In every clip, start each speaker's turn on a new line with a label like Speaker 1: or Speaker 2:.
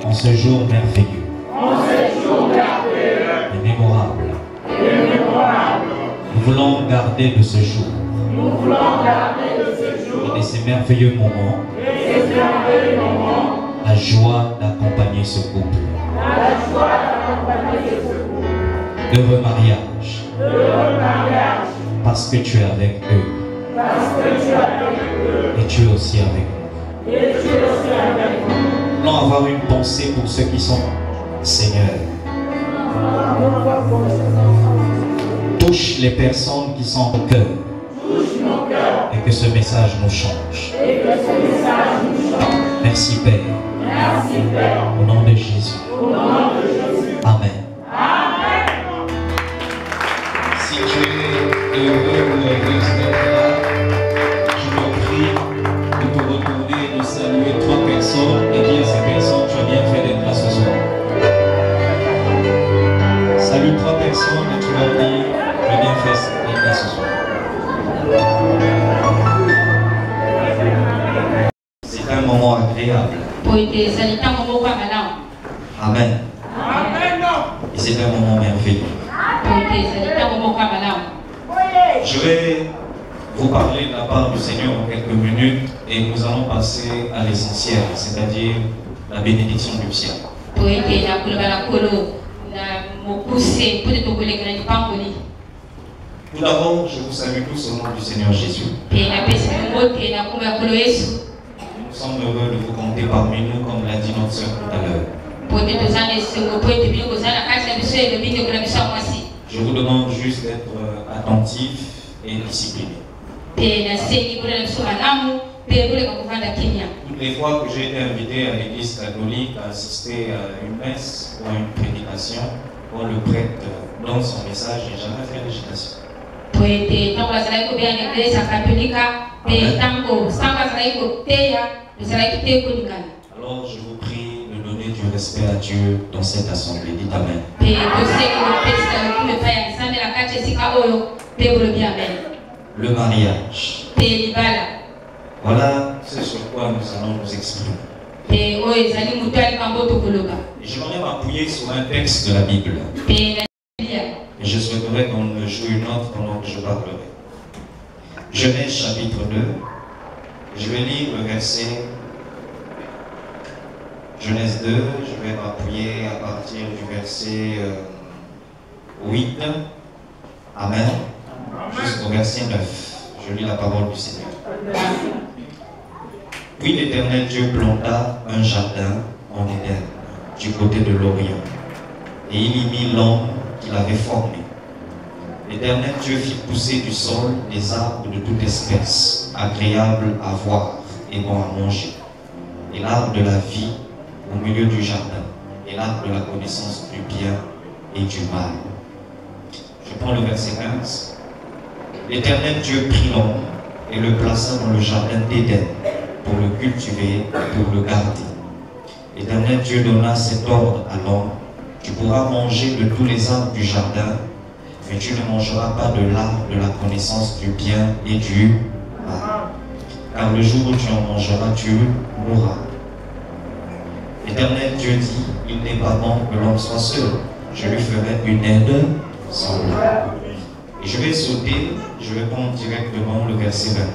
Speaker 1: En ce jour merveilleux. Et mémorable. Nous voulons garder de ce jour. Et de ces merveilleux moments. La joie d'accompagner ce couple. Heureux mariage. Parce que tu es avec eux. Et tu es aussi avec nous. Nous voulons avoir une pensée pour ceux qui sont Seigneur. Touche les personnes qui sont au cœur. Et que ce message nous change. Merci Père. Au nom de Jésus. Amen. Si tu es heureux ou heureuse d'être là, je te prie de te retourner, de saluer 3 personnes et dire à ces personnes, tu as bien fait d'être là ce soir. Salue 3 personnes et tu leur dis, tu as bien fait d'être là ce soir. C'est un moment agréable. Amen. Et c'est un moment merveilleux. Je vais vous parler de la part du Seigneur en quelques minutes et nous allons passer à l'essentiel, c'est-à-dire la bénédiction du ciel. Tout d'abord, je vous salue tous au nom du Seigneur Jésus. Nous sommes heureux de vous compter parmi nous, comme l'a dit notre sœur tout à l'heure. Je vous demande juste d'être attentif et discipliné. Toutes les fois que j'ai été invité à l'église catholique à assister à une messe ou à une prédication, quand le prêtre donne son message, je n'ai jamais fait d'agitation. Alors je vous prie de donner du respect à Dieu dans cette assemblée. Dites Amen. Le mariage. Voilà ce sur quoi nous allons nous exprimer. Et j'aimerais m'appuyer sur un texte de la Bible. Et je souhaiterais qu'on me joue une autre pendant que je parlerai. Genèse chapitre 2. Je vais lire le verset. Genèse 2, je vais m'appuyer à partir du verset 8. Amen. Jusqu'au verset 9. Je lis la parole du Seigneur. Puis l'Éternel Dieu planta un jardin en Éden, du côté de l'Orient, et il y mit l'homme qu'il avait formé. L'Éternel Dieu fit pousser du sol des arbres de toute espèce, agréables à voir et bons à manger, et l'arbre de la vie au milieu du jardin, et l'arbre de la connaissance du bien et du mal. Je prends le verset 15. L'Éternel Dieu prit l'homme et le plaça dans le jardin d'Éden pour le cultiver et pour le garder. L'Éternel Dieu donna cet ordre à l'homme: tu pourras manger de tous les arbres du jardin, mais tu ne mangeras pas de l'arbre de la connaissance du bien et du mal. Car le jour où tu en mangeras, tu mourras. L'Éternel Dieu dit: il n'est pas bon que l'homme soit seul. Je lui ferai une aide semblable. Et je vais sauter, je vais prendre directement le verset 28.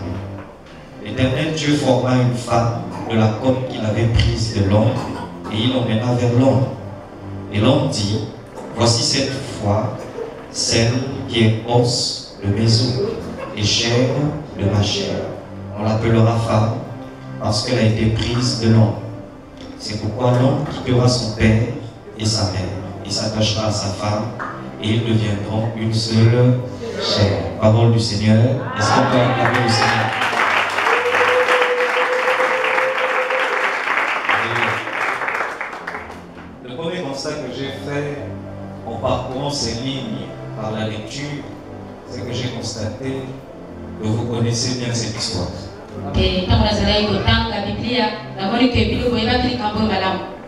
Speaker 1: L'Éternel Dieu forma une femme de la côte qu'il avait prise de l'homme, et il l'emmena vers l'homme. Et l'homme dit: voici cette fois celle qui est os de mes os et chair de ma chair. On l'appellera femme parce qu'elle a été prise de l'homme. C'est pourquoi l'homme quittera son père et sa mère et s'attachera à sa femme, et ils deviendront une seule chair. Parole du Seigneur. Est-ce qu'on peut acclamer le Seigneur? Le premier constat que j'ai fait en parcourant ces lignes par la lecture, c'est que j'ai constaté que vous connaissez bien cette histoire.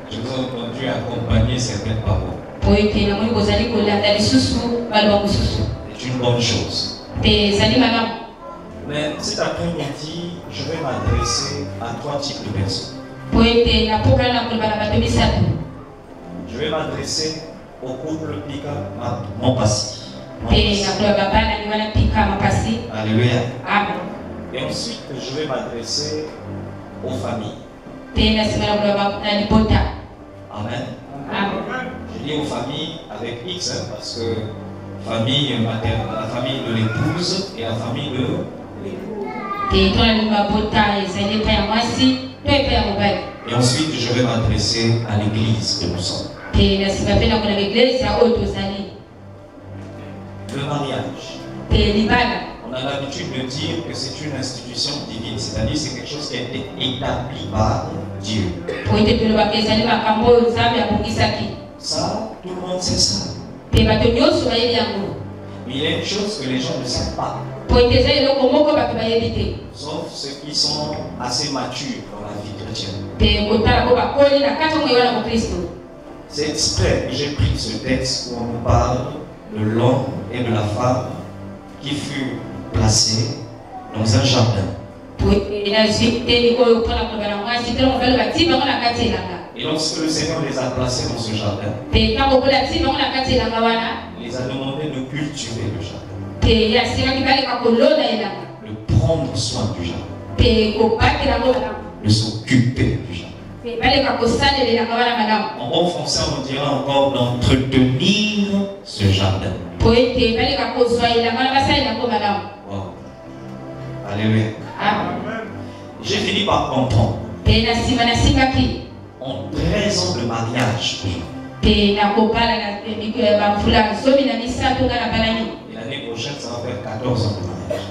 Speaker 1: Je vous ai entendu accompagner certaines paroles. C'est une bonne chose. Mais cet après-midi, je vais m'adresser à 3 types de personnes. Je vais m'adresser au couple Pika Mopassi. Alléluia.
Speaker 2: Amen.
Speaker 1: Et ensuite, je vais m'adresser aux familles. Amen.
Speaker 2: Amen.
Speaker 1: Je dis aux familles avec X parce que famille maternelle, la famille de l'épouse et la famille de l'époux. Et ensuite, je vais m'adresser à l'église que nous sommes. Le mariage. On a l'habitude de dire que c'est une institution divine, c'est-à-dire c'est quelque chose qui a été établi par Dieu. Ça, tout le monde sait ça. Mais il y a une chose que les gens ne savent pas. Sauf ceux qui sont assez matures dans la vie chrétienne. C'est exprès que j'ai pris ce texte où on nous parle de l'homme et de la femme qui fut placé dans un jardin. Et lorsque le Seigneur les a placés dans ce jardin, il les a demandé de cultiver le jardin, de prendre soin du jardin, de s'occuper du jardin. En bon français, on dira encore d'entretenir ce jardin. Wow. Alléluia. J'ai fini par comprendre. En 13 ans de mariage, et l'année prochaine, ça va faire 14 ans de mariage.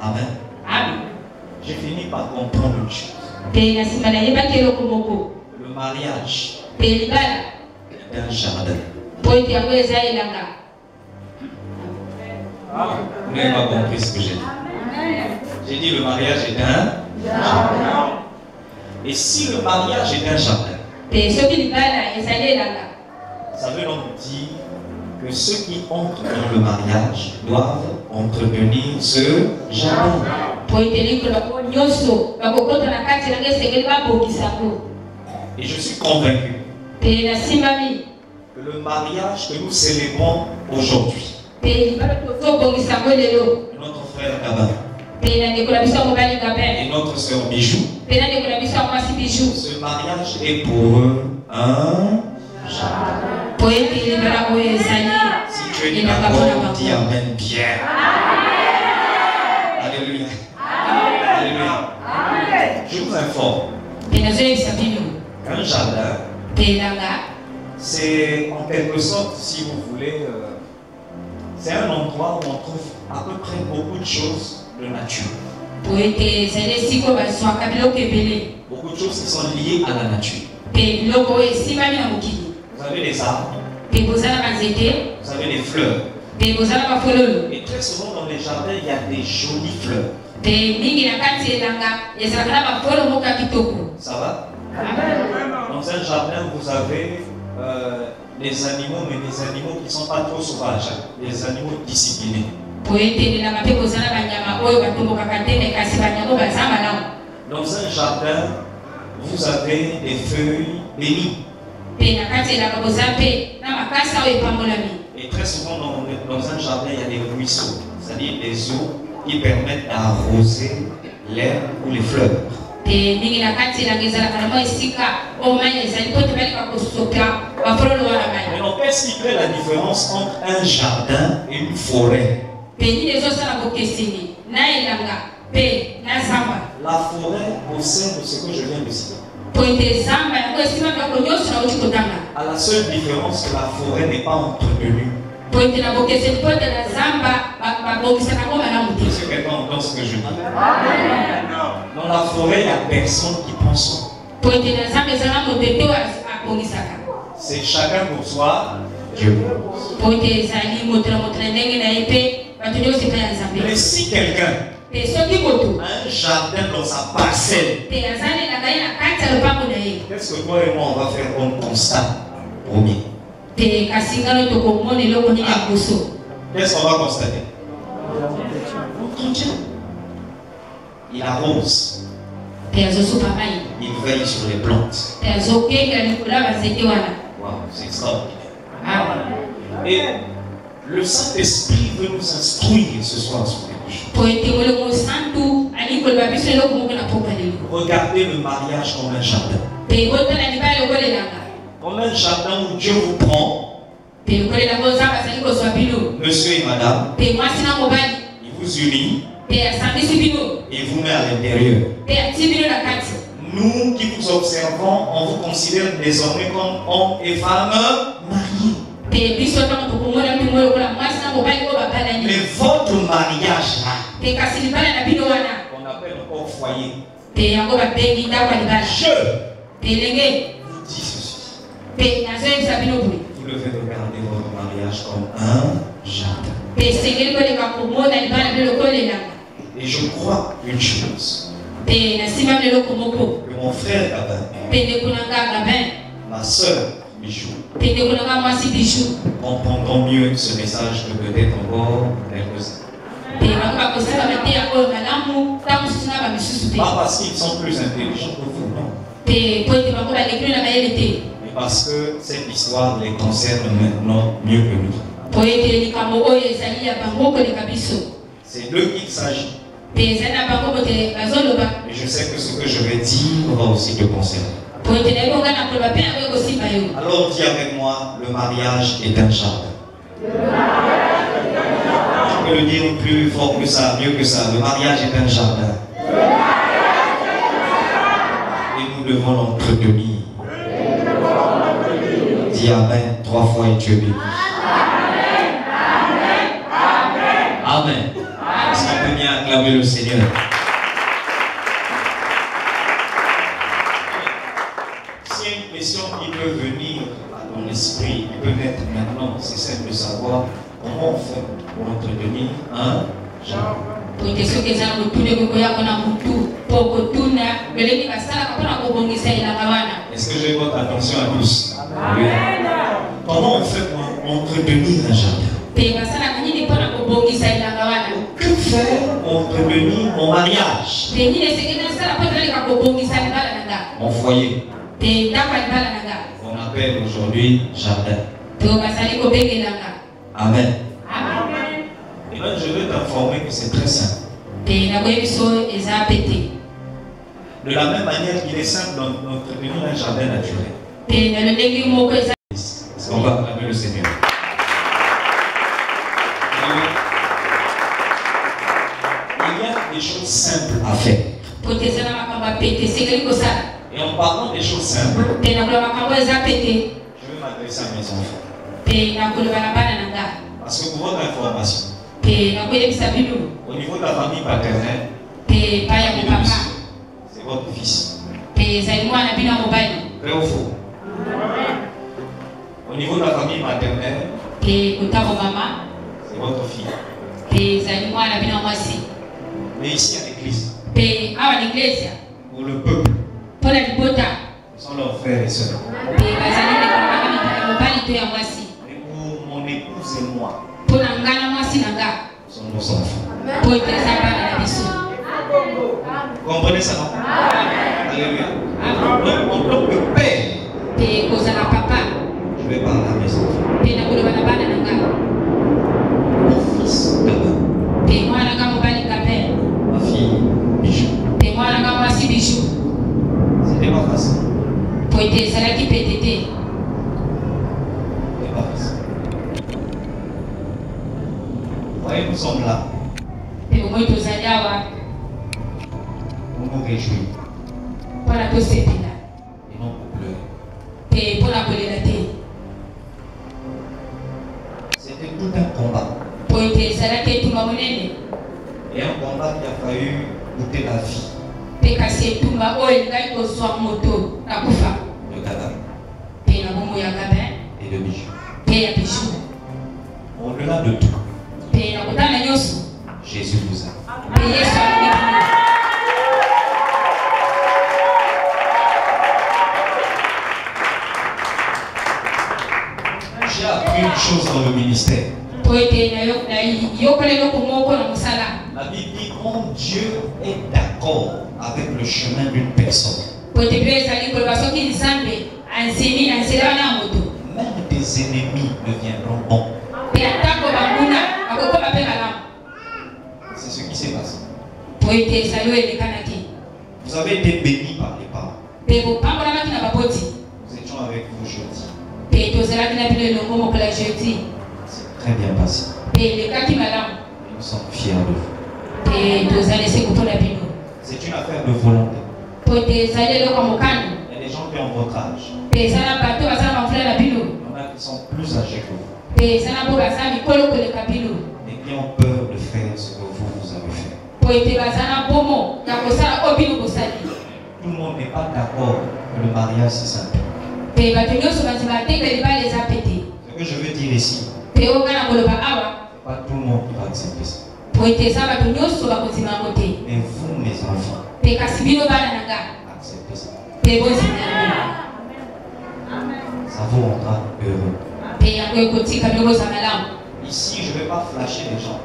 Speaker 1: Amen.
Speaker 2: Amen.
Speaker 1: J'ai fini par comprendre une chose. Le mariage est un jardin. Vous n'avez pas compris ce que j'ai dit. J'ai dit le mariage est un jardin. Et si le mariage est un jardin, ça veut donc dire que ceux qui entrent dans le mariage doivent entretenir ce jardin. Et je suis convaincu que le mariage que nous célébrons aujourd'hui, notre frère Gabin et notre soeur Bijou, ce mariage est pour eux un jardin. Si tu es d'accord, dis Amen bien. Alléluia. Alléluia. Je vous informe qu'un jardin, c'est en quelque sorte, si vous voulez, c'est un endroit où on trouve à peu près beaucoup de choses de nature. Beaucoup de choses qui sont liées à la nature. Vous avez des arbres, vous avez des fleurs. Et très souvent dans les jardins, il y a des jolies fleurs. Ça va? Dans un jardin, vous avez des animaux, mais des animaux qui ne sont pas trop sauvages, des animaux disciplinés. Dans un jardin, vous avez des feuilles bénies. Et très souvent dans un jardin, il y a des ruisseaux, c'est-à-dire des eaux qui permettent d'arroser l'herbe ou les fleurs. Alors, qu'est-ce qui fait la différence entre un jardin et une forêt? La forêt possède ce que je viens de citer. À la seule différence que la forêt n'est pas entretenue. Est-ce que quelqu'un entend ce que je dis? Dans la forêt, il n'y a personne qui prend soin. C'est chacun pour soi, Dieu pour tous. Mais si quelqu'un a un jardin dans sa parcelle, qu'est-ce que toi et moi on va faire comme constat? Premier. Qu'est-ce qu'on va constater? Il arrose, Il veille sur les plantes. Wow, c'est extraordinaire. Et le Saint-Esprit veut nous instruire ce soir sur quelque chose. Regardez le mariage comme un jardin. Comme un jardin où Dieu vous prend. Monsieur et madame. Il vous unit. Et vous met à l'intérieur. Nous qui vous observons, on vous considère désormais comme hommes et femmes mariés. Mais votre mariage là, qu'on appelle encore foyer, je vous dis ceci. Vous devez regarder votre mariage comme un jardin. Et je crois une chose. Que mon frère Gabin, ma soeur Bijou, comprendront mieux ce message que peut-être encore quelques-uns. Pas parce qu'ils sont plus intelligents que vous, non. Mais parce que cette histoire les concerne maintenant mieux que nous. C'est d'eux qu'il s'agit. Et je sais que ce que je vais dire va aussi te concerner. Alors dis avec moi, le mariage est un jardin. Je peux le dire plus fort que ça, mieux que ça. Le mariage est un jardin. Et nous devons l'entretenir. Dis Amen 3 fois et tu es béni. Amen. Est-ce qu'on peut bien acclamer le Seigneur? S'il y a une question qui peut venir à ton esprit, qui peut naître maintenant, c'est simple de savoir comment on fait pour entretenir un jardin. Est-ce que j'ai votre attention à tous? Oui. Comment on fait pour entretenir un jardin? Que faire pour entretenir mon mariage? Mon foyer. On appelle aujourd'hui jardin. Amen. Et là, je veux t'informer que c'est très simple. De la même manière qu'il est simple d'entretenir un jardin naturel. Est-ce qu'on va acclamer le Seigneur? Il y a des choses simples à faire. Et en parlant des choses simples, je vais m'adresser à mes enfants. Parce que pour votre information, au niveau de la famille paternelle, c'est votre fils. Vrai ou faux? Au niveau de la famille maternelle, c'est votre fille. Mais ici à l'église, pour le peuple, sont leurs frères et sœurs. Et pour mon épouse et moi, sont nos enfants. Vous comprenez ça, non? Alléluia. Donc, en tant que père, je vais parler à mes enfants. Mon fils Gabin. Ma fille Bijou. C'était pas facile. C'était pas facile. Vous voyez, nous sommes là. Pour nous réjouir. Et non pour pleurer. C'était tout un combat. Et un combat qui a failli coûter la vie. De Gabin. Et de Bijou. Au-delà de tout, Jésus vous aime. J'ai appris une chose dans le ministère. La Bible dit quand Dieu est d'accord avec le chemin d'une personne.
Speaker 2: Même tes
Speaker 1: ennemis deviendront bons. C'est ce qui s'est passé. Vous avez été bénis par les parents. Nous étions avec vous jeudi. C'est très bien passé. Et nous sommes fiers de vous. C'est une affaire de volonté. Il y a des gens qui ont votre âge. Il y en a qui sont plus âgés que vous. Et qui ont peur de faire ce que vous avez fait. Tout le monde n'est pas d'accord que le mariage c'est simple. Ce que je veux dire ici, c'est pas tout le monde qui va accepter ça. Mais vous, mes enfants, acceptez ça. Ça vous rendra heureux. Ici, je ne vais pas flasher les gens.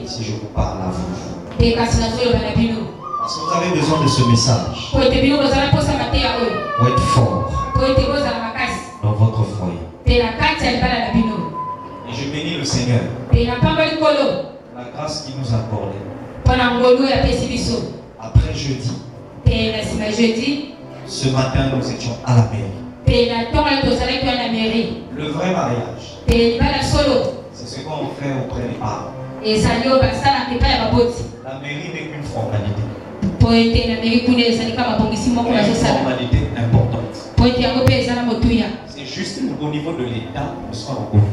Speaker 1: Si je vous parle à vous. Parce que vous avez besoin de ce message. Pour être fort dans votre foyer. Et je bénis le Seigneur. La grâce qu'il nous a accordée. Après jeudi. Ce matin, nous étions à la mairie. Le vrai mariage. C'est ce qu'on fait auprès des parents. La mairie n'est qu'une formalité. Une formalité importante. C'est juste au niveau de l'État qu'on soit au courant.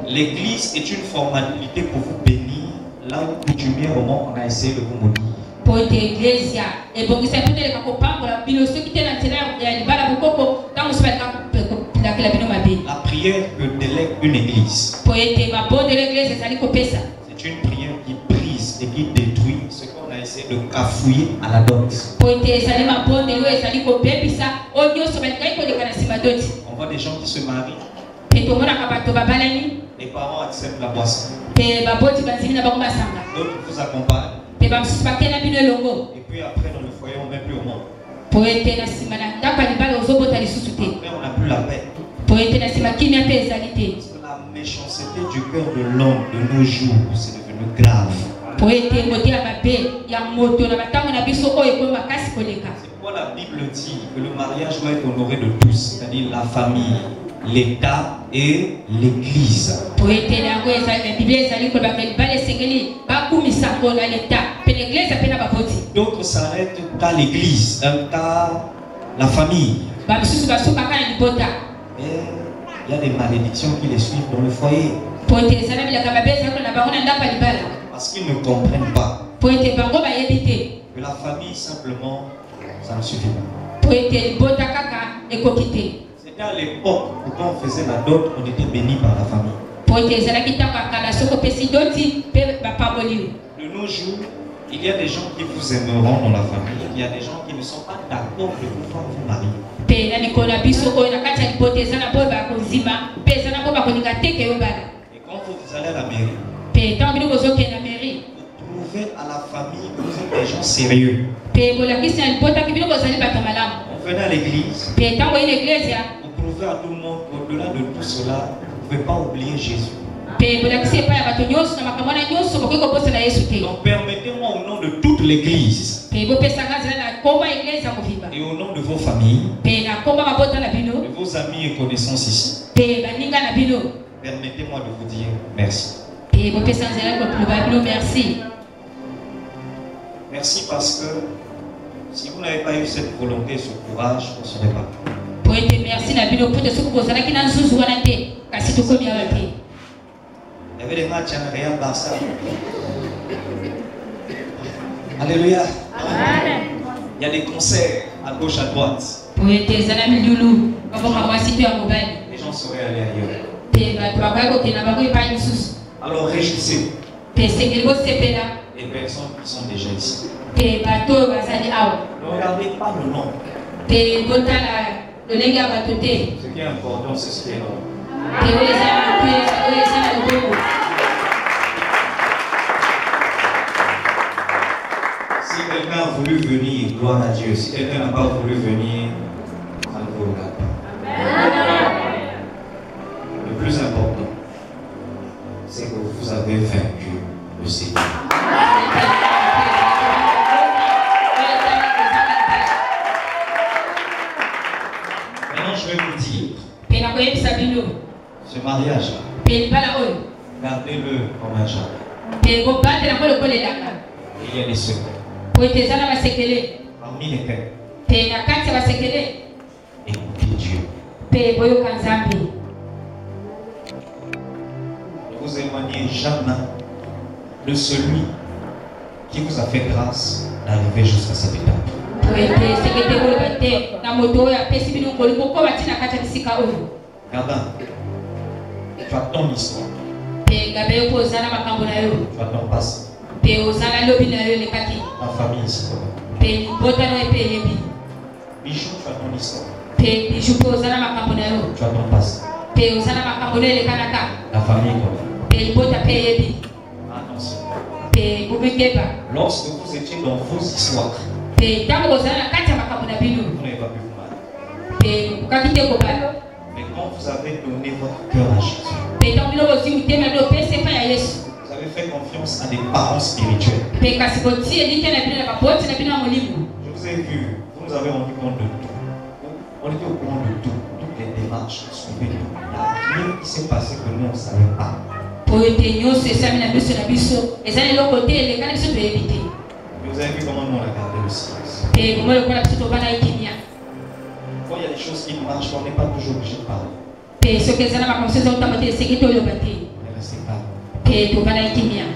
Speaker 1: L'église est une formalité pour vous bénir. Là où coutumier au monde, on a essayé de vous maudire. La prière que délègue une église, c'est une prière qui brise et qui détruit ce qu'on a essayé de cafouiller à la dot. On voit des gens qui se marient. Les parents acceptent la boisson. D'autres vous accompagnent. Et puis après dans le foyer on ne met plus au monde. Après on n'a plus la paix. Parce que la méchanceté du cœur de l'homme de nos jours, c'est devenu grave. C'est pourquoi la Bible dit que le mariage doit être honoré de tous, c'est-à-dire la famille, l'État et l'Église. D'autres s'arrêtent qu'à l'Église, qu'à la famille. Et il y a des malédictions qui les suivent dans le foyer. Parce qu'ils ne comprennent pas que la famille simplement, ça ne suffit pas. C'était à l'époque où quand on faisait la dot, on était béni par la famille. De nos jours, il y a des gens qui vous aimeront dans la famille. Il y a des gens qui ne sont pas d'accord de pouvoir vous marier. Et quand vous allez à la mairie, vous prouvez à la famille que vous êtes des gens sérieux. On venait à l'église. Vous prouvez à tout le monde qu'au-delà de tout cela, vous ne pouvez pas oublier Jésus. Donc permettez-moi au nom de toute l'église et au nom de vos familles, de vos amis et connaissances ici, permettez-moi de vous dire merci. Merci parce que si vous n'avez pas eu cette volonté, ce courage, vous ne serez pas. Il y avait des matchs en Real Barça. Alléluia. Il y a des concerts à gauche, à droite. Les gens seraient allés ailleurs. Alors réjouissez-vous. Les personnes qui sont déjà ici. Ne regardez pas le nom. Ce qui est important, c'est ce qui est là. Si quelqu'un a voulu venir, gloire à Dieu. Si quelqu'un n'a pas voulu venir, ça ne vous regarde pas. Le plus important, c'est que vous avez vaincu le Seigneur. Maintenant, je vais vous dire, ce mariage-là, gardez-le comme un jardin. Il y a des secrets. Parmi lesquels, écoutez Dieu. Ne vous éloignez jamais de celui qui vous a fait grâce d'arriver jusqu'à cette étape. Gardin, tu as ton histoire. Tu as ton passé. Ta famille ici. Bijou, tu as ton histoire. Tu as ton passé. La famille quoi. Attention. Lorsque vous étiez dans vos histoires, vous n'avez pas pu vous marier. Mais quand vous avez donné votre cœur à Jésus, vous avez fait confiance à des parents spirituels. Je vous ai vu, vous nous avez rendu compte de tout. On était au courant de tout, toutes les démarches, il n'y a rien qui s'est passé que nous on ne savait pas. Vous avez vu comment nous on a gardé le silence. Quand il y a des choses qui marchent, on n'est pas toujours obligé de parler.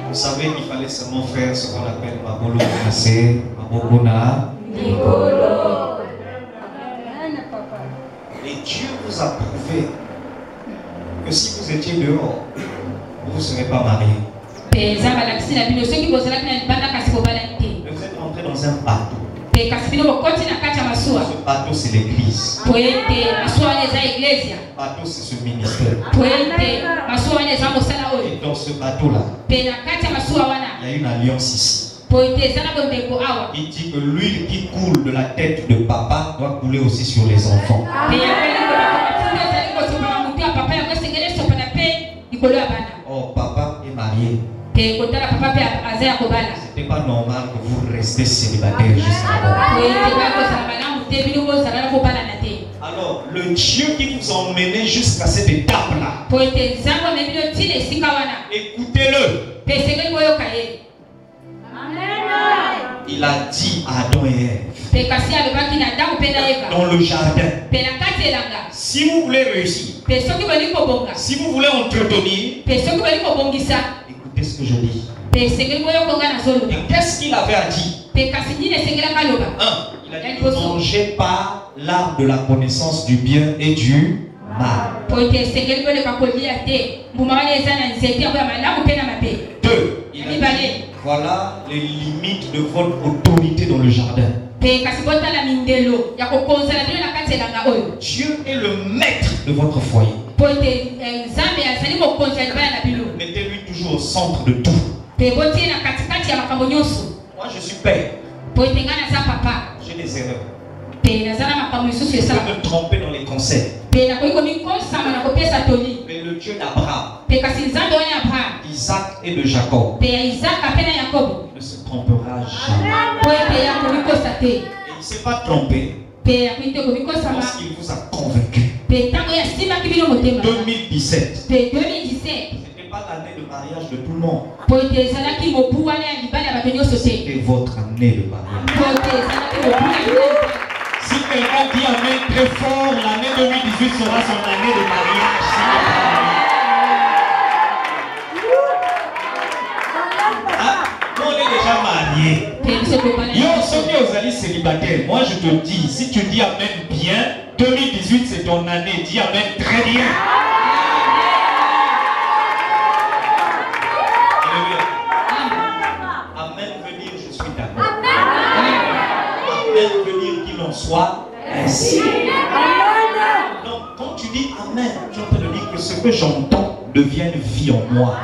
Speaker 1: Vous savez qu'il fallait seulement faire ce qu'on appelle Mabolo Kase, Mabokona. Et Dieu vous a prouvé que si vous étiez dehors, vous ne serez pas marié. Vous êtes rentré dans un bateau. Ce bateau c'est l'église. Bateau c'est ce ministère. Et dans ce bateau là, il y a une alliance ici. Il dit que l'huile qui coule de la tête de papa doit couler aussi sur les enfants. Oh, papa est marié. C'était pas normal que vous restez célibataire jusqu'à alors, le Dieu qui vous a emmené jusqu'à cette étape-là, écoutez-le. Il a dit à Adam et Ève dans le jardin, si vous voulez réussir, si vous voulez entretenir, écoutez ce que je dis. Et qu'est-ce qu'il avait à dire? Il a dit ne mangez pas l'arbre de la connaissance du bien et du mal. 2. Il a dit, voilà les limites de votre autorité dans le jardin. Dieu est le maître de votre foyer. Mettez-lui toujours au centre de tout. Moi je suis père. J'ai des erreurs. Je peux me tromper dans les conseils. Mais le Dieu d'Abraham, Isaac et de Jacob ne se trompera jamais. Et il ne s'est pas trompé lorsqu'il vous a convaincu. 2017. C'était pas l'année de mariage de tout le monde. C'était votre année de mariage. Si quelqu'un dit amen très fort, l'année 2018 sera son année de mariage. Nous on est déjà mariés. Yo, ceux qui sont allés célibataires, moi je te dis, si tu dis amen bien, 2018 c'est ton année, dis amen très bien. Amen veut dire je suis d'accord. Amen veut dire qu'il en soit ainsi. Donc quand tu dis amen, tu es en train de dire que ce que j'entends devient une vie en moi.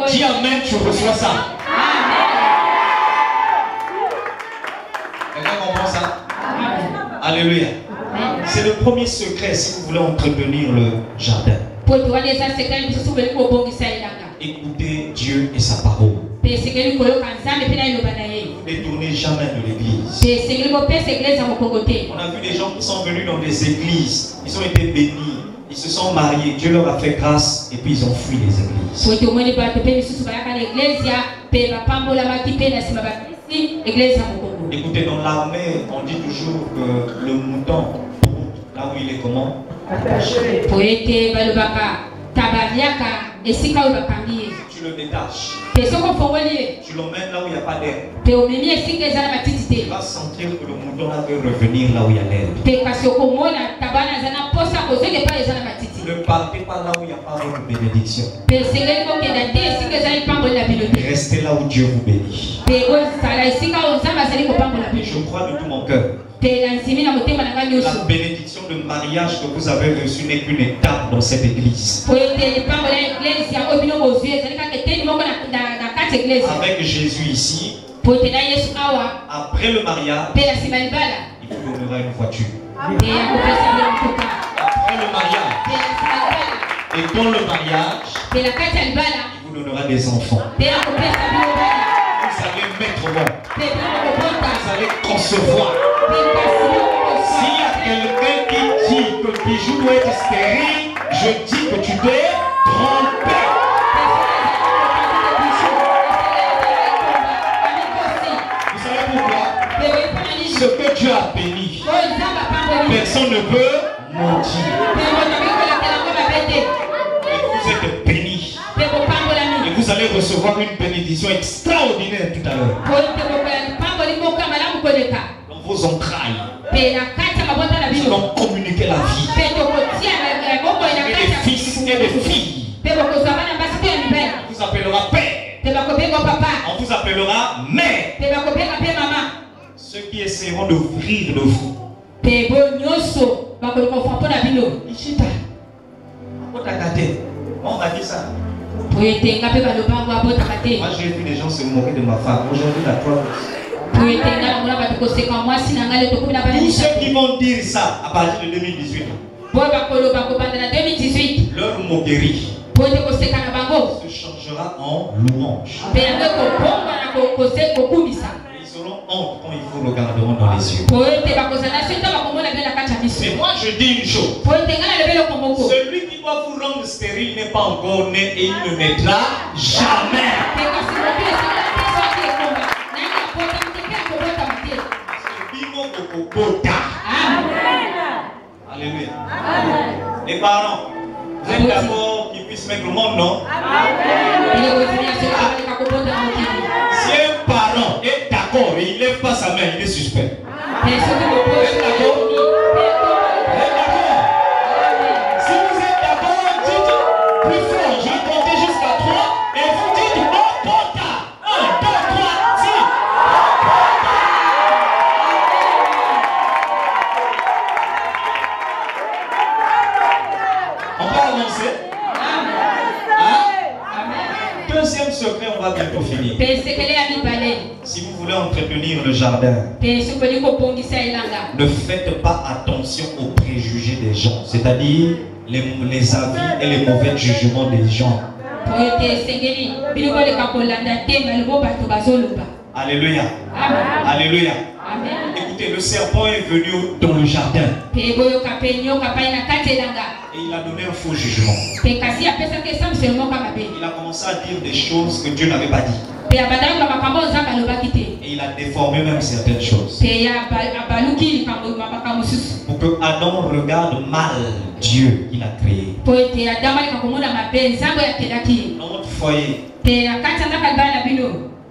Speaker 1: Dis amen, tu reçois ça. Alléluia. C'est le premier secret si vous voulez entretenir le jardin. Écoutez Dieu et sa parole. Ne détournez jamais de l'église. On a vu des gens qui sont venus dans des églises, ils ont été bénis, ils se sont mariés, Dieu leur a fait grâce et puis ils ont fui les églises. Écoutez, dans l'armée, on dit toujours que le mouton, là où il est comment? Tu le détaches. Tu l'emmènes là où il n'y a pas d'air. Tu vas sentir que le mouton là veut revenir là où il y a l'herbe. Ne partez pas là où il n'y a pas votre bénédiction. Restez là où Dieu vous bénit. Je crois de tout mon cœur. La bénédiction de mariage que vous avez reçue n'est qu'une étape dans cette église. Avec Jésus ici, après le mariage, il vous donnera une voiture. Après le mariage, et dans le mariage, il vous donnera des enfants. Vous allez mettre au monde. Vous allez concevoir. S'il y a quelqu'un qui dit que le bijou doit être stérile, je dis que tu t'es trompé. Vous savez pourquoi? Ce que Dieu a béni, personne ne peut maudire. Et vous êtes bénis. Et vous allez recevoir une bénédiction extraordinaire tout à l'heure. Dans vos entrailles, nous allons communiquer la vie. Et des fils et des filles. On vous appellera père. On vous appellera mère. Ceux qui essaieront d'ouvrir de vous. On m'a dit ça. Moi j'ai vu des gens se moquer de ma femme. Aujourd'hui la preuve. Tous ceux qui vont dire ça à partir de 2018, leur moquerie se changera en louange. Ils seront honte quand ils vous regarderont dans les yeux. Mais moi je dis une chose. Celui qui doit vous rendre stérile n'est pas encore né et il ne naîtra jamais. Alléluia. Les parents, vous êtes d'accord qu'ils puissent mettre le monde, non? Si un parent est d'accord et il ne lève pas sa main, il est suspect. Vous êtes d'accord? Si vous êtes d'accord, dites plus fort. Je vais compter jusqu'à 3 et vous dites non, pota. 1, 2, 3, 6. On va avancer. Deuxième secret, on va bientôt finir. Si vous voulez entretenir le jardin, ne faites pas attention aux préjugés des gens, c'est-à-dire les avis et les mauvais jugements des gens. Alléluia. Alléluia. Écoutez, le serpent est venu dans le jardin et il a donné un faux jugement. Il a commencé à dire des choses que Dieu n'avait pas dit. Et il a déformé même certaines choses. Pour que Adam regarde mal Dieu qu'il a créé. Dans votre foyer,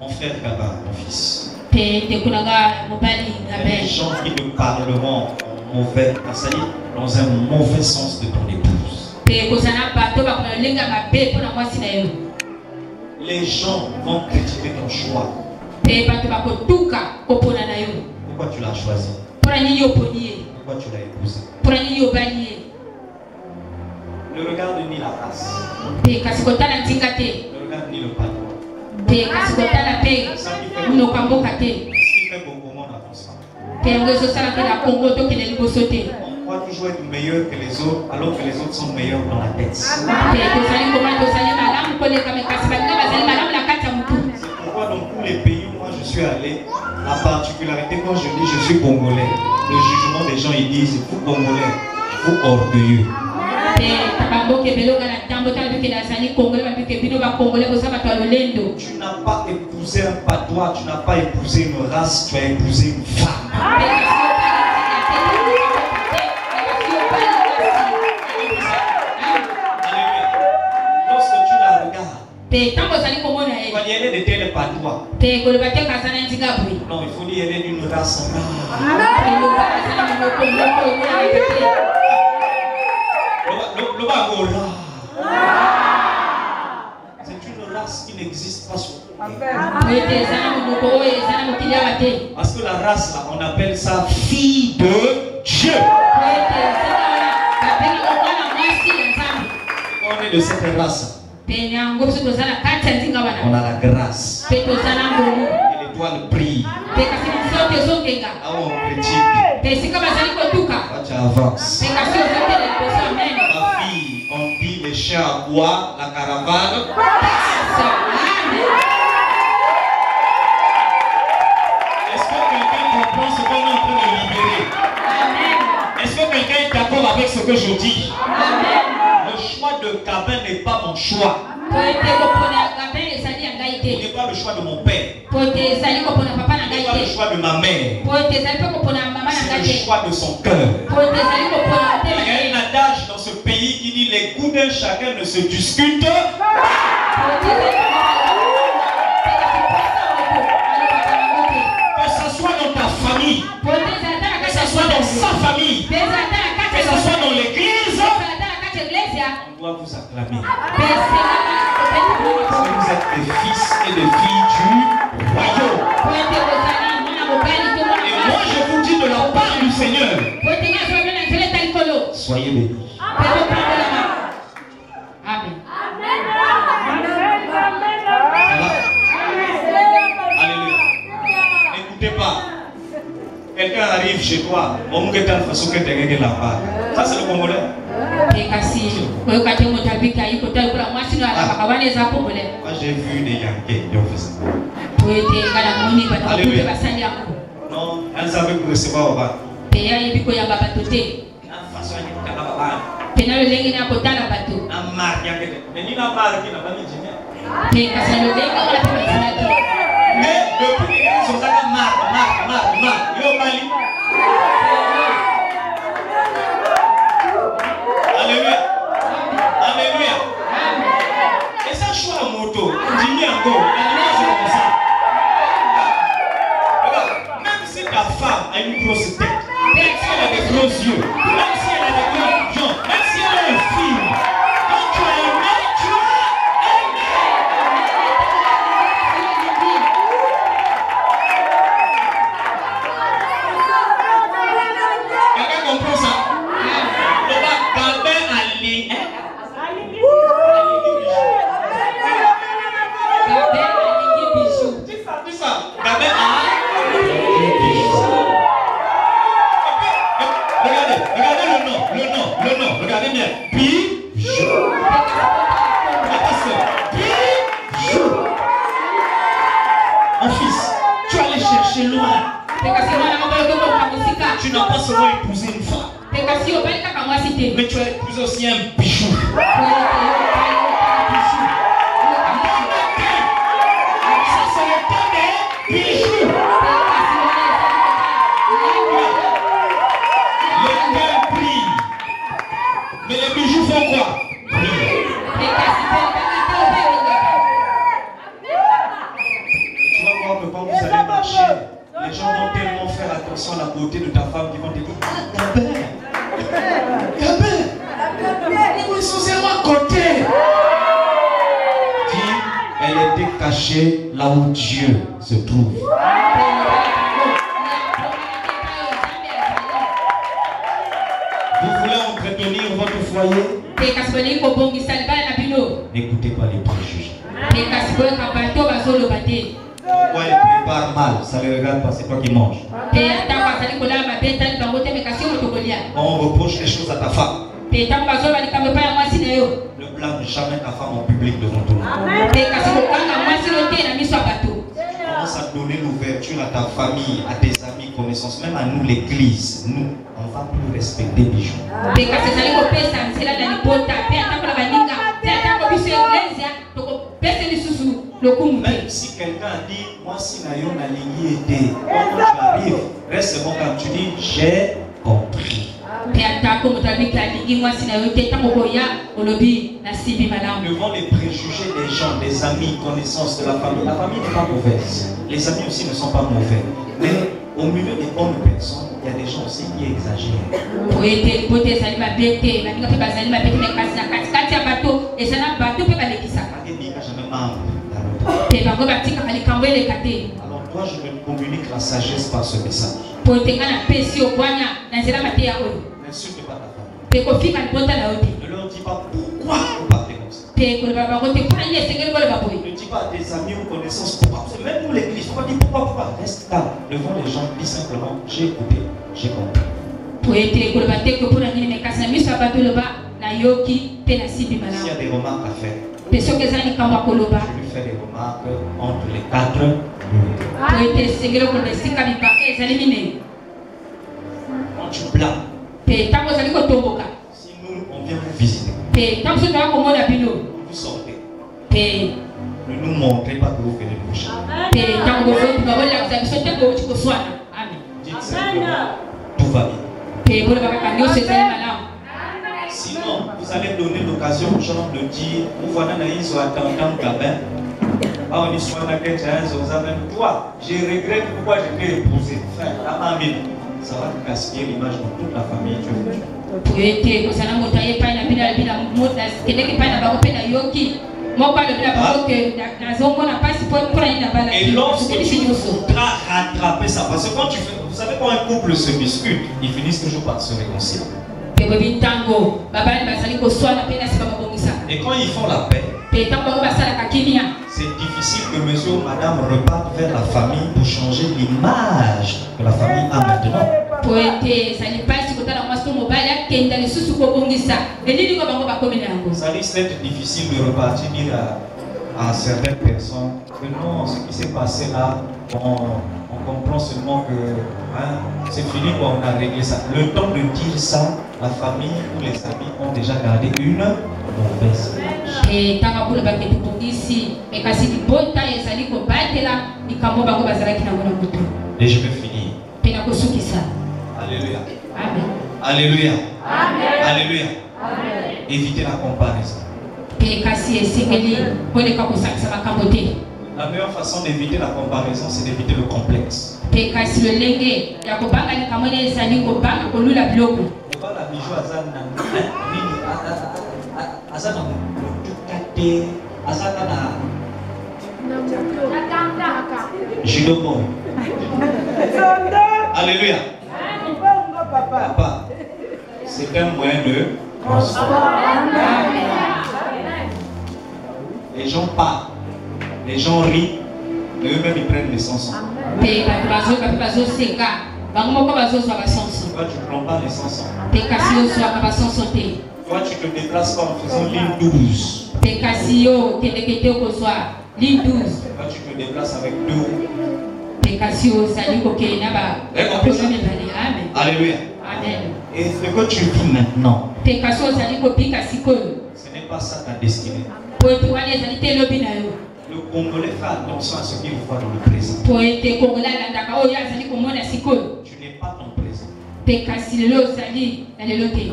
Speaker 1: mon frère Kaba, mon fils, il y a des gens qui te parleront mauvais, dans un mauvais sens de ton épouse. Les gens vont critiquer ton choix. Pourquoi tu l'as choisi? Pourquoi tu l'as épousé? Ne regarde ni la race. Ne regarde ni le patron. Ce qui fait beaucoup de monde n'avance pas. On croit toujours être meilleur que les autres, alors que les autres sont meilleurs dans la tête. C'est pourquoi dans tous les pays où moi je suis allé, la particularité quand je dis je suis congolais, le jugement des gens ils disent vous congolais, vous orgueilleux. Tu n'as pas épousé un patois, tu n'as pas épousé une race, tu as épousé une femme. Lorsque tu la regardes, quand elle est de tel patois, non, il faut dire elle est d'une race rare. C'est une race qui n'existe pas sur parce que la race là, on appelle ça fille de Dieu. On est de cette race. On a la grâce. Et l'étoile brille. Ah on critique. Quand tu avances. Ma fille, on dit les chiens à bois, la caravane. Est-ce que quelqu'un comprend ce qu'on est en train de libérer? Est-ce que quelqu'un est d'accord avec ce que je dis? Le choix de Gabin n'est pas mon choix. Ce n'est pas le choix de mon père. Ce n'est pas le choix de ma mère. C'est le choix de son cœur. Il y a un adage dans ce pays qui dit les goûts d'un chacun ne se discutent. Que ce soit dans ta famille, que ce soit dans sa famille, que ce soit dans l'église, on doit vous acclamer. Parce que vous êtes des fils et des filles du royaume. Et moi je vous dis de la part du Seigneur, soyez bénis. Amen. Alléluia. N'écoutez pas. Quelqu'un arrive chez toi, ça c'est le Congolais. Moi j'ai vu des Yankais qui ont fait ça. Alléluia. Non, elle savait que c'est pas au bas. Mais depuis qu'ils sont marre. Alléluia. Alléluia. Et ça choix à moto, dis-moi encore, c'est comme ça. Regarde, même si ta femme a une grosse tête, même si elle a des gros yeux, même si elle a des gros jambes, même si elle a un film, quand tu as aimé, tu as aimé. Quelqu'un comprend ça? Regardez bien. Bijou. Mon fils, tu es allé chercher loin. Tu n'as pas seulement épousé une femme, mais tu as épousé aussi un bijou. Ça c'est le temps des bijoux. Le cœur brille. Mais les bijoux font quoi? Tu vas voir que quand vous allez marcher, les gens vont tellement faire attention à la beauté de ta femme qu'ils vont te dire ah, Gabin, ils sont seulement à côté. Dis, elle était cachée là où Dieu se trouve. Vous voulez entretenir votre foyer? N'écoutez pas les préjugés. Pourquoi il prépare mal? Ça ne regarde pas, c'est toi qui manges. On reproche les choses à ta femme. Ne blâme jamais ta femme en public devant tout le monde. Commence à donner l'ouverture à ta famille, à tes amis, connaissances, même à nous l'église. Nous, on va plus respecter les gens. Même si quelqu'un a dit, moi si Nayon a ligné était, quand tu arrives, reste bon quand tu dis, j'ai compris. Devant les préjugés des gens, des amis, connaissances de la famille n'est pas mauvaise. Les amis aussi ne sont pas mauvais. Mais au milieu des bonnes personnes, il y a des gens aussi qui exagèrent. Alors toi, je me communique la sagesse par ce message. N'insulte pas ta famille. Ne leur dis pas pourquoi vous partez comme ça. Ne dis pas à tes amis ou connaissances pourquoi. Même pour l'église, pourquoi dire pourquoi. Reste calme. Devant les gens, dis simplement, j'ai écouté, j'ai compris. S'il y a des remarques à faire, je lui fais des remarques entre les 4 murs. Quand tu blâmes, si nous on vient vous visiter, vous sortez, ne nous montrez pas que vous faites les bouches. Dites simplement, tout va bien. Sinon, vous allez donner l'occasion aux gens de dire, vous voilà naïs ou attendant Gabin. Ah, on y soit dans quelques toi, je regrette pourquoi je t'ai épousé. Frère, ça va te casser l'image de toute la famille. Et lorsque tu voudras rattraper ça, parce que quand tu fais, vous savez quand un couple se dispute, ils finissent toujours par se réconcilier. Et quand ils font la paix, c'est difficile que monsieur ou madame repartent vers la famille pour changer l'image que la famille a maintenant. Ça risque d'être difficile de repartir dire à certaines personnes que non, ce qui s'est passé là, on comprend seulement que hein, c'est fini, quoi, on a réglé ça. Le temps de dire ça, la famille ou les amis ont déjà gardé une mauvaise image. Et je vais finir. Alléluia.
Speaker 2: Amen.
Speaker 1: Alléluia.
Speaker 2: Amen.
Speaker 1: Alléluia.
Speaker 2: Amen.
Speaker 1: Évitez la comparaison. La meilleure façon d'éviter la comparaison, c'est d'éviter le complexe. Alléluia. Papa, c'est un moyen de transformer. Les gens parlent, les gens rient, mais eux-mêmes ils prennent l'essence. Toi, tu ne prends pas l'essence. Toi, tu te déplaces pas en faisant ligne 12. Toi, tu te déplaces avec 2. Alléluia.
Speaker 2: Amen.
Speaker 1: Et ce que tu vis maintenant, ce n'est pas ça ta destinée. Le Congolais fait attention à ce qu'il voit dans le présent. Tu n'es pas ton présent.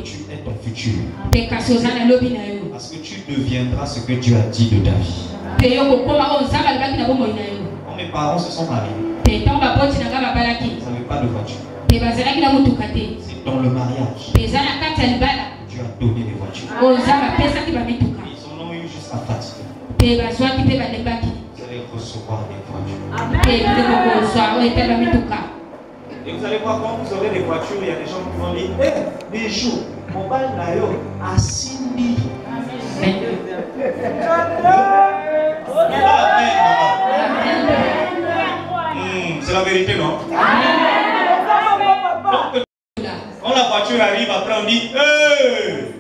Speaker 1: Tu es ton futur. Parce que tu deviendras ce que Dieu a dit de ta vie. Quand mes parents se sont mariés, ils n'avaient pas de voiture. C'est dans le mariage que Dieu a donné des voitures. Ils en ont eu juste à fatiguer. Vous allez recevoir des voitures. Et vous allez voir, quand vous aurez des voitures, il y a des gens qui vont dire, des jours, mon bal nayo a 6 000. la vérité, non? Donc, quand la voiture arrive, après on dit hey!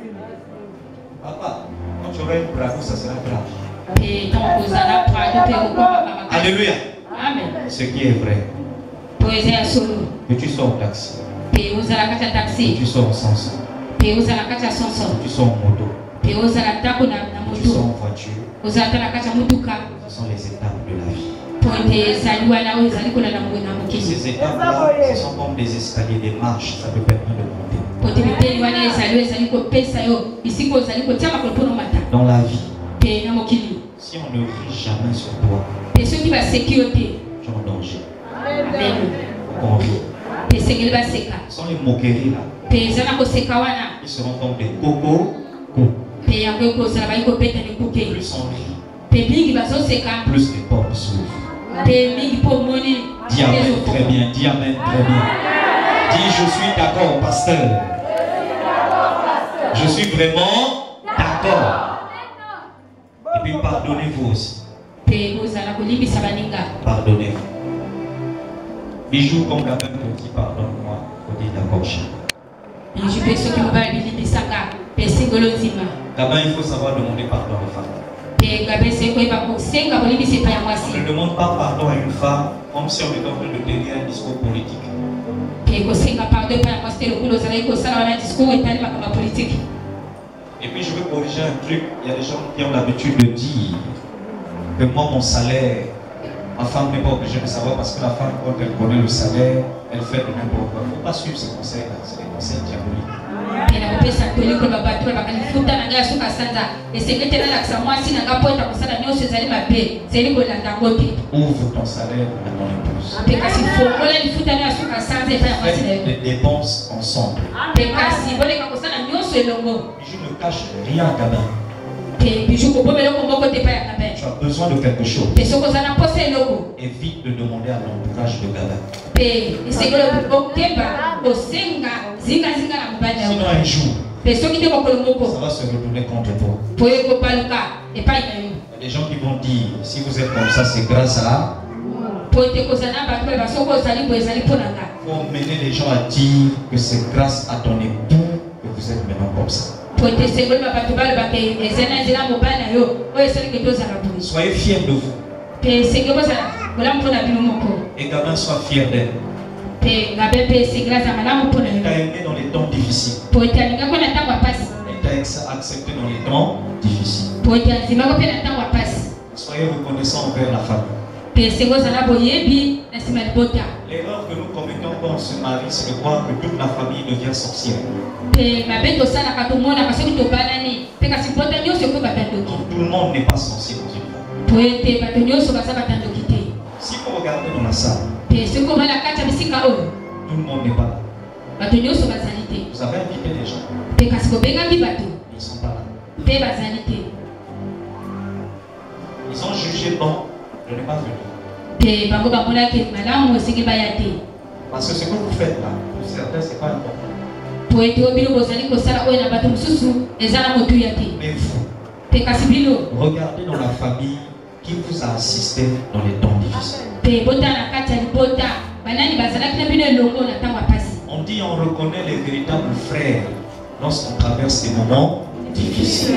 Speaker 1: Papa, quand tu auras une bravo, ça sera grave. Alléluia.
Speaker 2: Amen.
Speaker 1: Ce qui est vrai. Que tu sois au taxi. Que tu sois en sens. Que tu sois en moto. Que tu sois en voiture. Ce sont les étapes de la vie. Ces étapes-là, ce sont comme des escaliers, des marches, ça peut permettre de monter. Dans la vie, si on ne rit jamais sur toi, tu es en danger. On rit. Ce sont les moqueries là. Ils seront comme des cocos. Plus on rit, plus les portes s'ouvrent. Dis amen très bien, dis amen très bien. Dis je suis d'accord, pasteur. Je suis vraiment d'accord. Et puis pardonnez-vous aussi. Pardonnez-vous. Bijou comme la même qui pardonne-moi. Faut dire d'accord chez D'abord il faut savoir demander pardon aux femmes. On ne demande pas pardon à une femme comme si on était en train de tenir un discours politique. Et puis je veux corriger un truc. Il y a des gens qui ont l'habitude de dire que moi mon salaire, ma femme n'est pas obligée de savoir parce que la femme quand elle connaît le salaire, elle fait de n'importe quoi. Il ne faut pas suivre ces conseils-là, c'est des conseils diaboliques. Ouvre ton salaire à ton épouse. Faites des dépenses ensemble. Je ne cache rien à Gabin. Tu as besoin de quelque chose. Évite de demander à l'entourage de Gabin. Sinon un jour, ça va se retourner contre toi. Il y a des gens qui vont dire, si vous êtes comme ça, c'est grâce à... Il faut mener les gens à dire que c'est grâce à ton époux que vous êtes maintenant comme ça. Soyez fiers de vous. Et Gabin soit fier d'elle. Il t'a aimé dans les temps difficiles. Il t'a accepté dans les temps difficiles. Soyez reconnaissants envers la famille. L'erreur que nous commettons quand on se marie, c'est de croire que toute la famille devient sorcière. Tout le monde n'est pas sorcier dans une famille. Si vous regardez dans la salle, tout le monde n'est pas là. Vous avez invité des gens. Ils ne sont pas là. Ils ont jugé bon de ne pas venir. Parce que ce que vous faites là, pour certains, ce n'est pas important. Mais vous, regardez dans la famille qui vous a assisté dans les temps difficiles. On dit on reconnaît les véritables frères lorsqu'on traverse des moments difficiles.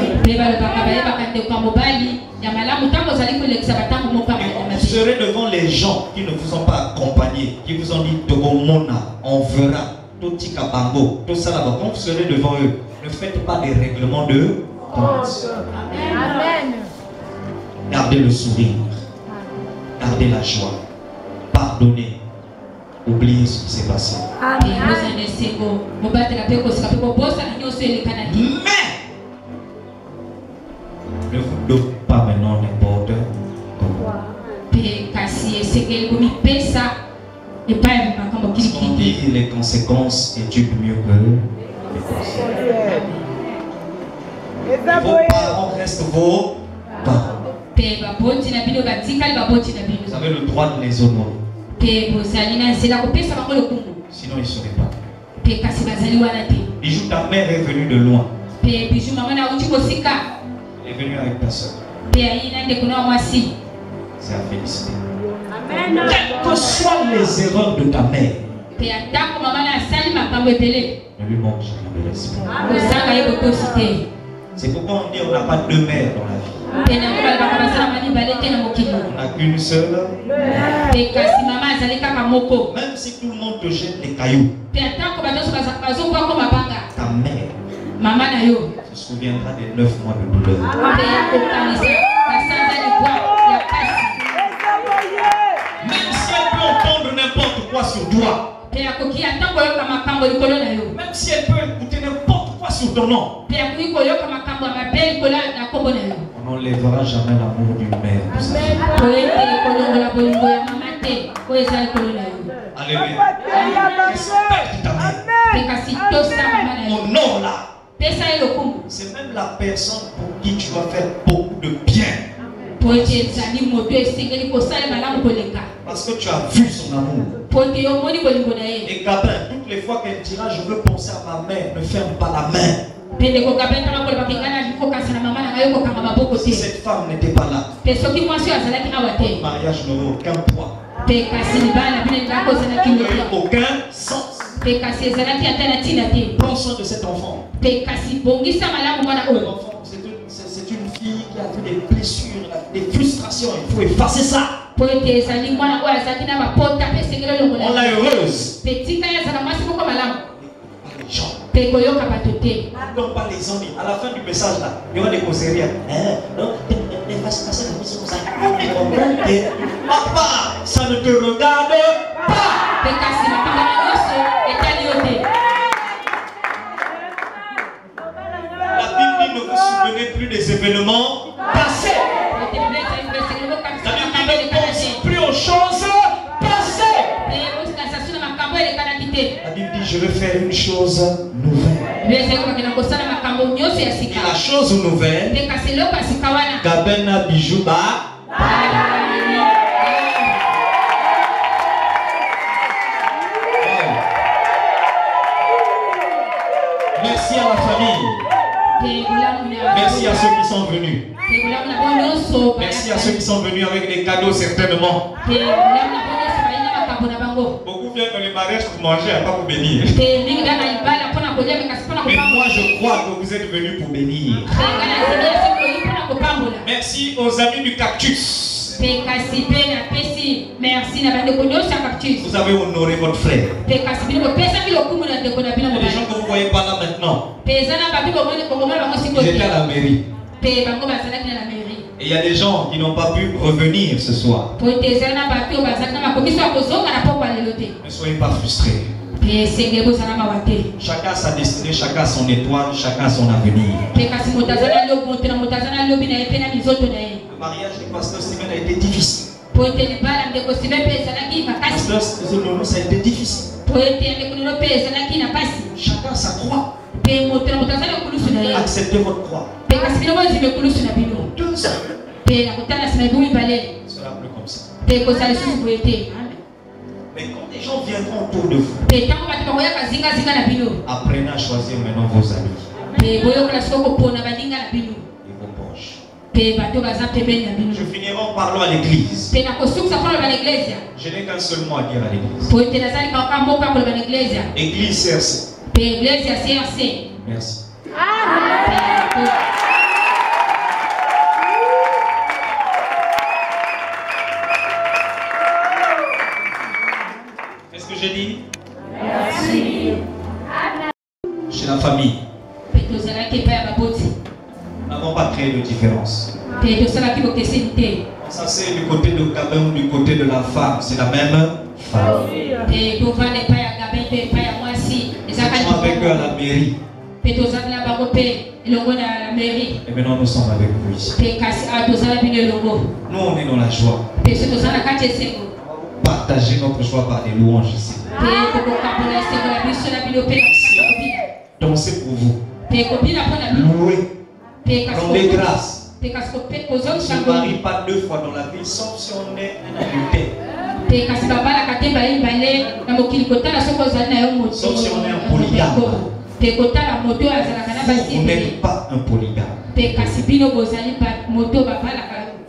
Speaker 1: Vous serez devant les gens qui ne vous ont pas accompagné, qui vous ont dit Togomona, on verra, Totika Bango, tout ça là-bas. Quand vous serez devant eux, ne faites pas des règlements de compte. Amen. Gardez le sourire, gardez la joie, pardonnez, oubliez ce qui s'est passé. Mais ne vous donnez pas maintenant n'importe comment. On dit les conséquences étudient mieux que les conseils. Vos parents restent vos parents. Vous avez le droit de les honorer. Sinon ils ne seraient pas. Bijou, ta mère est venue de loin. Elle est venue avec personne. C'est à féliciter. Quelles que soient les erreurs de ta mère, ne lui manque jamais de respect. C'est pourquoi on dit on n'a pas deux mères dans la vie. On n'a qu'une seule. Même si tout le monde te jette des cailloux, ta mère se souviendra des 9 mois de douleur. Même si elle peut entendre n'importe quoi sur toi, même si elle peut écouter n'importe quoi sur ton nom, on n'enlèvera jamais l'amour d'une mère. Alléluia. Respecte ta mère. Honore-la. C'est même la personne pour qui tu vas faire beaucoup de bien. Parce que tu as vu son amour. Et Gabin, toutes les fois qu'elle dira je veux penser à ma mère, ne ferme pas la main. Si cette femme n'était pas là, le mariage n'aurait aucun poids, aucun sens. Prends soin de cet enfant. L'enfant, c'est une fille qui a fait des blessures, des frustrations. Il faut effacer ça. On l'a heureuse. Pas les gens. Donc pas les ennuis. À la fin du message là, il y aura des causeries. Papa, ça ne te regarde pas. La Bible ne vous souvenez plus des événements passés. La Bible ne pense plus aux choses passées. La Bible dit je vais faire une chose nouvelle. Et la chose nouvelle, Gabena Bijouba. Merci à la famille. Merci à ceux qui sont venus. Merci à ceux qui sont venus avec des cadeaux certainement. Beaucoup viennent dans les mariages pour manger et pas pour bénir. Mais moi je crois que vous êtes venus pour bénir. Merci aux amis du cactus. Vous avez honoré votre frère. Il y a des gens que vous ne voyez pas là maintenant. Ils étaient à la mairie. Et il y a des gens qui n'ont pas pu revenir ce soir. Ne soyez pas frustrés. Chacun a sa destinée, chacun a son étoile, chacun a son avenir. Le mariage du pasteur Steven a été difficile. Pasteur Steven, ça a été difficile. Chacun sa croix. Acceptez votre croix. 2 ans. Ce sera plus comme ça. Mais quand les gens viendront autour de vous, apprenez à choisir maintenant vos amis et vos proches. Je finirai en parlant à l'église. Je n'ai qu'un seul mot à dire à l'église. Église CRC. Merci. Qu'est-ce que j'ai dit? Merci. Chez la famille, nous n'avons pas créé de différence. Ça c'est du côté de Gabin ou du côté de la femme, c'est la même femme. Nous sommes avec eux à la mairie. Et maintenant nous sommes avec vous ici. Nous on est dans la joie. Partager notre joie par des louanges ici. Dansez pour vous. Louez. Rendez grâce. On ne se marie pas 2 fois dans la vie, sauf si on est un adultère. Sauf si on est un polygame. Vous n'êtes pas un polygame.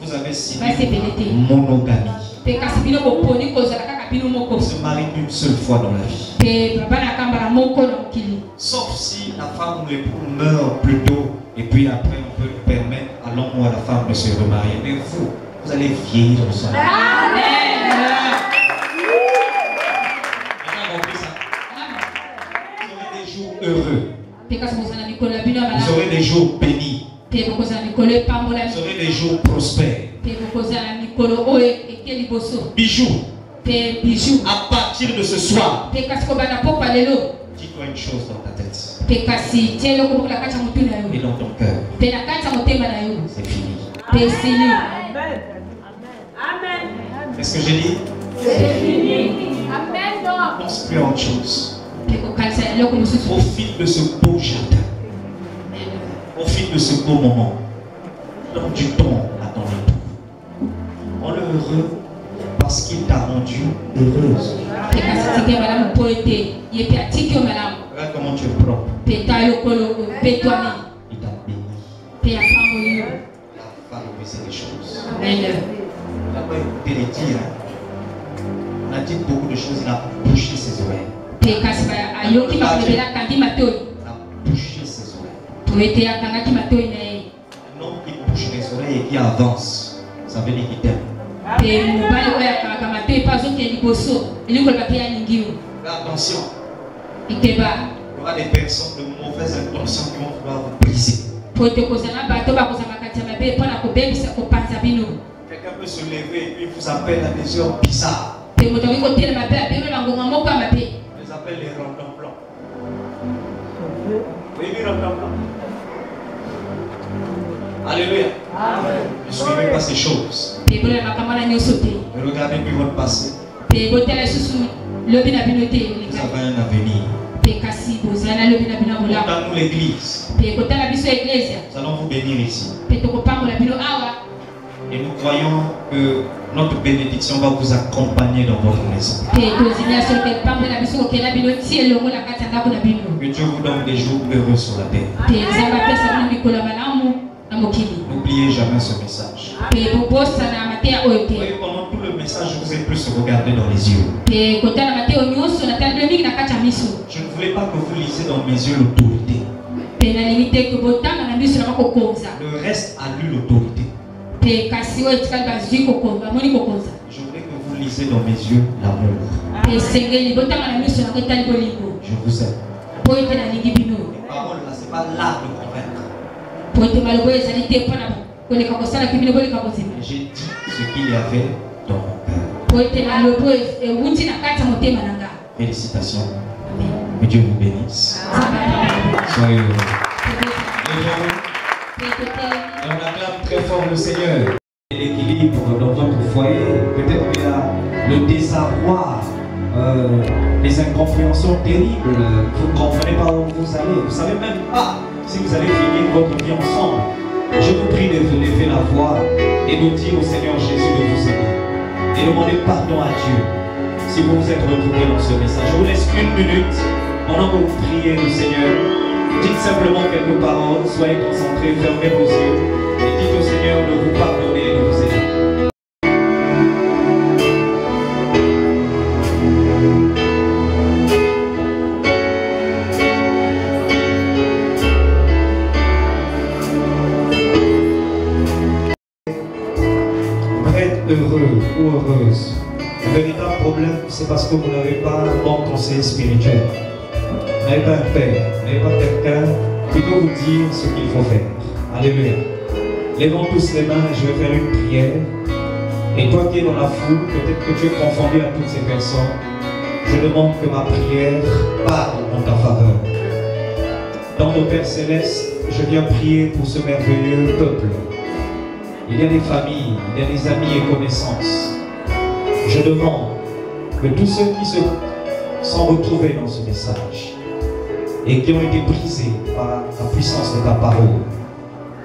Speaker 1: Vous avez signé monogamie. On se marie une seule fois dans la vie. Sauf si la femme ou l'époux meurt plus tôt et puis après on peut permettre à l'homme ou à la femme de se remarier. Mais vous allez vieillir ensemble. Heureux. Vous aurez des jours bénis. Vous aurez des jours prospères. Bijoux. À partir de ce soir, dis-toi une chose dans ta tête et dans ton cœur. C'est fini. Qu'est-ce que j'ai dit?
Speaker 2: C'est fini.
Speaker 1: Ne pense plus à autre chose. Profite de ce beau jardin. Profite de ce beau moment. Donne du temps à ton époux. Rends-le heureux parce qu'il t'a rendu heureuse. Regarde comment tu es propre. Il t'a béni. Il a valorisé les choses. Il n'a pas écouté les tirs. On a dit beaucoup de choses. Il a bouché ses oreilles. Il a bouché ses oreilles. Un homme qui bouche les oreilles et qui avance, ça veut dire qu'il t'aime. Attention. Il y aura des personnes de mauvaises intentions qui vont vouloir vous briser. Quelqu'un peut se lever et puis vous appelle à des heures bizarres. On les appelle les rondons blancs. Vous voyez les rondons blancs? Alléluia. Ne suivez pas ces choses. Regardez plus votre passé. Vous avez un avenir. Dans nous l'église, nous allons vous bénir ici. Et nous croyons que notre bénédiction va vous accompagner dans votre maison. Que Dieu vous donne des jours heureux sur la terre. N'oubliez jamais ce message. Pendant tout le message, je vous ai plus regardé dans les yeux. Je ne voulais pas que vous lisiez dans mes yeux l'autorité. Le reste a lu l'autorité. Je voulais que vous lisiez dans mes yeux l'amour. Je vous aime. Les paroles là, ce n'est pas l'art de convaincre. J'ai dit ce qu'il y avait dans mon cœur. Félicitations. Que Dieu vous bénisse. Soyez heureux. Et on acclame très fort le Seigneur. L'équilibre dans votre foyer, peut-être qu'il y a le désarroi, les incompréhensions terribles. Vous ne comprenez pas où vous allez. Vous ne savez même pas si vous allez finir votre vie ensemble. Je vous prie de lever la voix et de dire au Seigneur Jésus de vous aider. Et demander pardon à Dieu si vous vous êtes retrouvés dans ce message. Je vous laisse une minute pendant que vous priez le Seigneur. Dites simplement quelques paroles, soyez concentrés, fermez vos yeux et dites au Seigneur de vous pardonner et de vous aider. Heureux ou heureuse. Le véritable problème, c'est parce que vous n'avez pas un bon conseil spirituel. Vous n'avez pas un père, vous n'avez pas quelqu'un qui peut vous dire ce qu'il faut faire. Alléluia. Lèvons tous les mains et je vais faire une prière. Et toi qui es dans la foule, peut-être que tu es confondu à toutes ces personnes. Je demande que ma prière parle en ta faveur. Dans nos Pères Célestes, je viens prier pour ce merveilleux peuple. Il y a des familles, il y a des amis et connaissances. Je demande que tous ceux qui se sont retrouvés dans ce message et qui ont été brisés par la puissance de ta parole,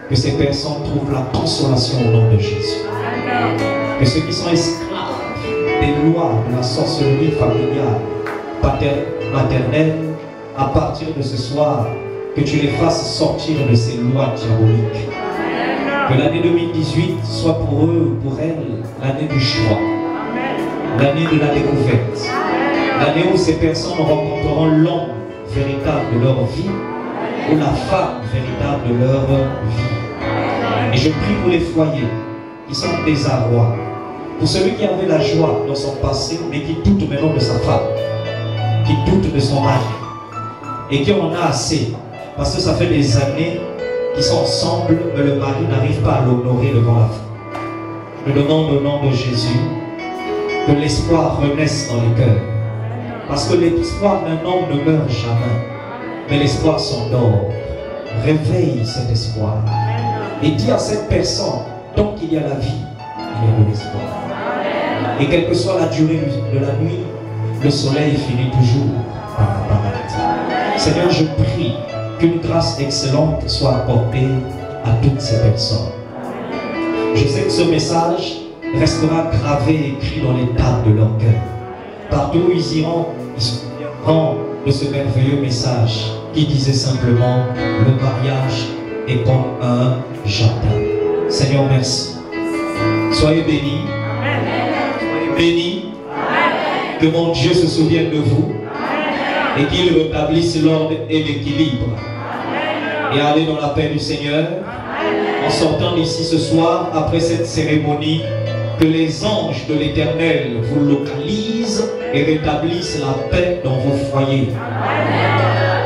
Speaker 1: que ces personnes trouvent la consolation au nom de Jésus. Que ceux qui sont esclaves des lois de la sorcellerie familiale, maternelle, à partir de ce soir, que tu les fasses sortir de ces lois diaboliques. Que l'année 2018 soit pour eux ou pour elles l'année du choix. l'année de la découverte, l'année où ces personnes rencontreront l'homme véritable de leur vie ou la femme véritable de leur vie. Et je prie pour les foyers qui sont au désarroi, pour celui qui avait la joie dans son passé mais qui doute maintenant de sa femme, qui doute de son mari et qui en a assez parce que ça fait des années qu'ils sont ensemble mais le mari n'arrive pas à l'honorer devant la femme. Je demande au nom de Jésus que l'espoir renaisse dans les cœurs, parce que l'espoir d'un homme ne meurt jamais, mais l'espoir s'endort. Réveille cet espoir et dis à cette personne, tant qu'il y a la vie, il y a de l'espoir. Et quelle que soit la durée de la nuit, le soleil finit toujours par apparaître. Seigneur, je prie qu'une grâce excellente soit apportée à toutes ces personnes. Je sais que ce message restera gravé et écrit dans les tables de leur cœur. Partout où ils iront, ils se souviendront de ce merveilleux message qui disait simplement: le mariage est comme un jardin. Seigneur, merci. Soyez bénis. Soyez bénis. Que mon Dieu se souvienne de vous et qu'il rétablisse l'ordre et l'équilibre. Et allez dans la paix du Seigneur. En sortant d'ici ce soir, après cette cérémonie, que les anges de l'Éternel vous localisent et rétablissent la paix dans vos foyers.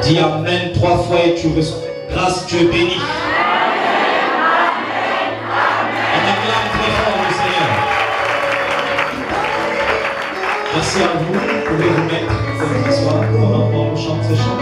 Speaker 1: Dis Amen 3 fois et tu reçois grâce, tu es béni. On acclame très fort le Seigneur. Merci à vous. Vous pouvez vous mettre ce soir pendant qu'on chante ce chant.